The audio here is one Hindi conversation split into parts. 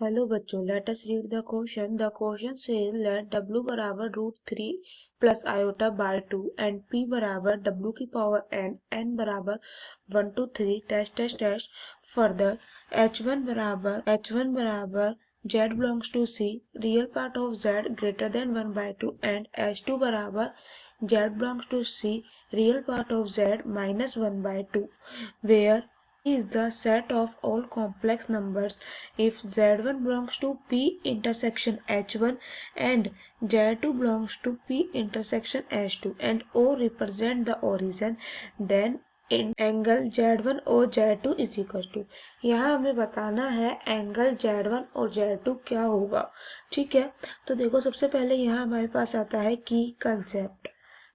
हेलो बच्चों, let us read the question. The question says let w बराबर √3 plus iota by 2 and p बराबर w की पावर n बराबर 1 to 3 dash dash dash. Further h1 बराबर z belongs to c, real part of z greater than 1 by 2 and h2 बराबर z belongs to c, real part of z minus 1 by 2 where is the set of all complex numbers if z1 belongs to p intersection h1 and z2 belongs to p intersection h2 and o represent the origin, then in angle z1 और z2 इज इक्वल टू. यहाँ हमें बताना है एंगल z1 और z2 क्या होगा. ठीक है, तो देखो सबसे पहले यहाँ हमारे पास आता है की कंसेप्ट.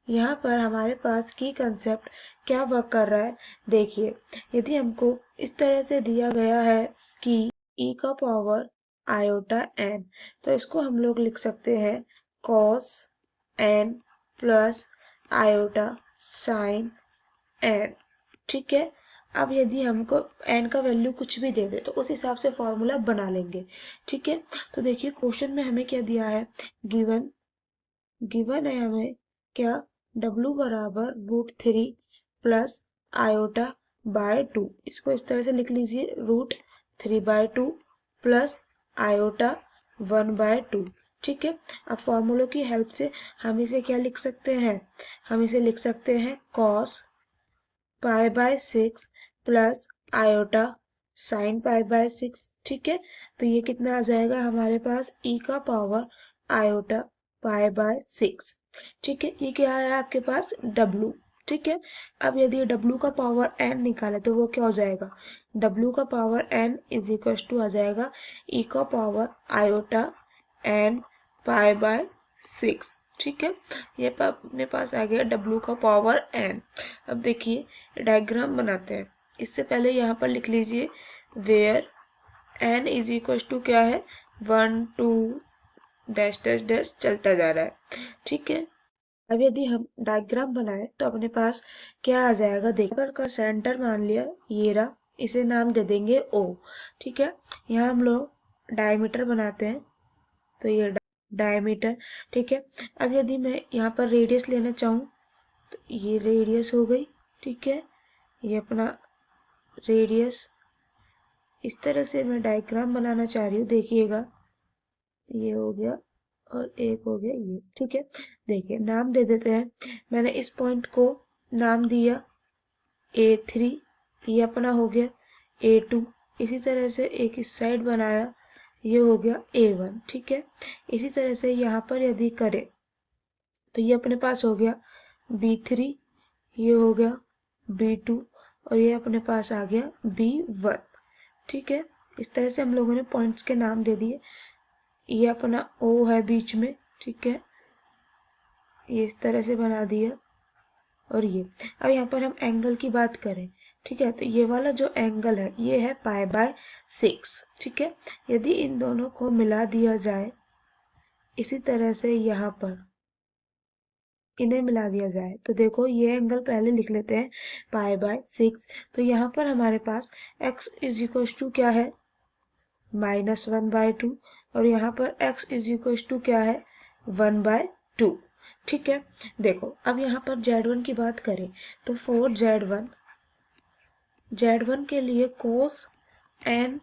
यहाँ पर हमारे पास की कंसेप्ट क्या वर्क कर रहा है. देखिए, यदि हमको इस तरह से दिया गया है कि e का पावर आयोटा n, तो इसको हम लोग लिख सकते हैं cos n plus iota sine n. ठीक है, अब यदि हमको n का वैल्यू कुछ भी दे दे तो उस हिसाब से फॉर्मूला बना लेंगे. ठीक है, तो देखिए क्वेश्चन में हमें क्या दिया है. गिवन है हमें क्या, w बराबर √3 प्लस आयोटा बाय 2. इसको इस तरह से लिख लीजिए √3/2 प्लस आयोटा 1/2. ठीक है, अब फॉर्मूलों की हेल्प से हम इसे क्या लिख सकते हैं. हम इसे लिख सकते हैं cos π/6 प्लस आयोटा साइन π/6. ठीक है, तो ये कितना आ जाएगा हमारे पास e का पावर आयोटा π/6. ठीक है, ये क्या है आपके पास w. ठीक है, अब यदि w का पावर n निकाले तो वो क्या हो जाएगा. w का power n is equal to आ जाएगा e का पावर आयोटा n π/6. ठीक है, ये अपने पास आ गया w का पावर n. अब देखिए डायग्राम बनाते हैं. इससे पहले यहाँ पर लिख लीजिए where n is equal to क्या है 1 2 डैश डैश डैश चलता जा रहा है. ठीक है, अब यदि हम डायग्राम बनाए तो अपने पास क्या आ जाएगा. देखकर का सेंटर मान लिया ये रहा, इसे नाम दे देंगे O. ठीक है, यहाँ हम लोग डायमीटर बनाते हैं तो ये डायमीटर. ठीक है, अब यदि मैं यहाँ पर रेडियस लेना चाहूँ तो ये रेडियस हो गई. ठीक है, ये अपना रेडियस. इस तरह से मैं डायग्राम बनाना चाह रही हूँ. देखिएगा ये हो गया और एक हो गया ये. ठीक है, देखिए नाम दे देते हैं. मैंने इस पॉइंट को नाम दिया A3, ये अपना हो गया A2. इसी तरह से एक इस साइड बनाया, ये हो गया A1. ठीक है, इसी तरह से यहाँ पर यदि करें तो ये अपने पास हो गया B3, ये हो गया B2 और ये अपने पास आ गया B1. ठीक है, इस तरह से हम लोगों ने पॉइंट्स के नाम दे दिए. ये अपना O है बीच में. ठीक है, ये इस तरह से बना दिया और ये. अब यहाँ पर हम एंगल की बात करें. ठीक है, तो ये वाला जो एंगल है ये है π/6. ठीक है, यदि इन दोनों को मिला दिया जाए इसी तरह से यहाँ पर इन्हें मिला दिया जाए तो देखो ये एंगल पहले लिख लेते हैं π/6. तो यहाँ पर हमारे पास x इज इक्वल टू क्या है -1/2 और यहाँ पर x इज इक्वल टू क्या है 1/2. ठीक है, देखो अब यहाँ पर z1 की बात करें तो फॉर z1 के लिए cos n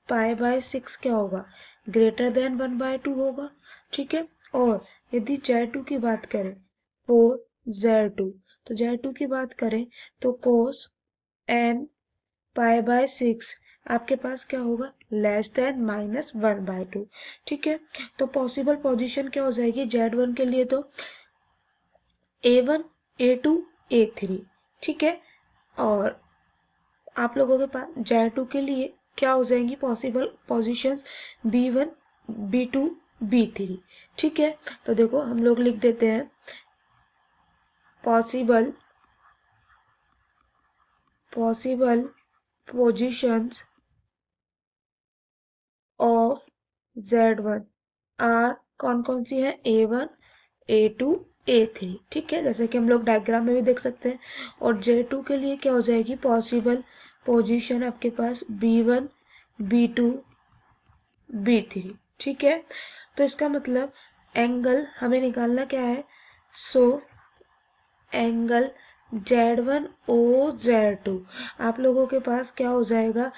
π/6 क्या होगा, ग्रेटर देन 1/2 होगा. ठीक है, और यदि z2 की बात करें फॉर z2 तो z2 की बात करें तो cos n π/6 आपके पास क्या होगा लेस देन -1/2. ठीक है, तो पॉसिबल पोजीशन क्या हो जाएगी z1 के लिए तो A1 A2 A3. ठीक है, और आप लोगों के पास z2 के लिए क्या हो जाएंगी possible positions B1 B2 B3. ठीक है, तो देखो हम लोग लिख देते हैं possible positions of z1 are कौन कौन सी है A1 A2 A3. ठीक है, जैसे कि हम लोग डायग्राम में भी देख सकते हैं. और J2 के लिए क्या हो जाएगी पॉसिबल पोजीशन आपके पास B1 B2 B3। ठीक है, तो इसका मतलब एंगल हमें निकालना क्या है, सो एंगल Z1 OZ2 आप लोगों के पास क्या हो जाएगा,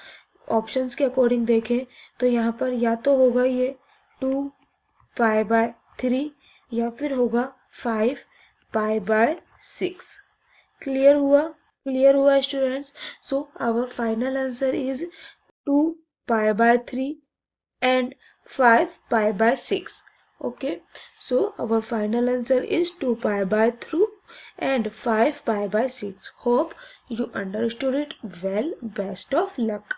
ऑप्शंस के अकॉर्डिंग देखें तो यहाँ पर या तो होगा ये 2π/3 या फिर होगा 5π/6। क्लियर हुआ? क्लियर हुआ students? So our final answer is 2π/3 and 5π/6. Okay, so our final answer is 2π/3 and 5π/6. Hope you understood it well. Best of luck.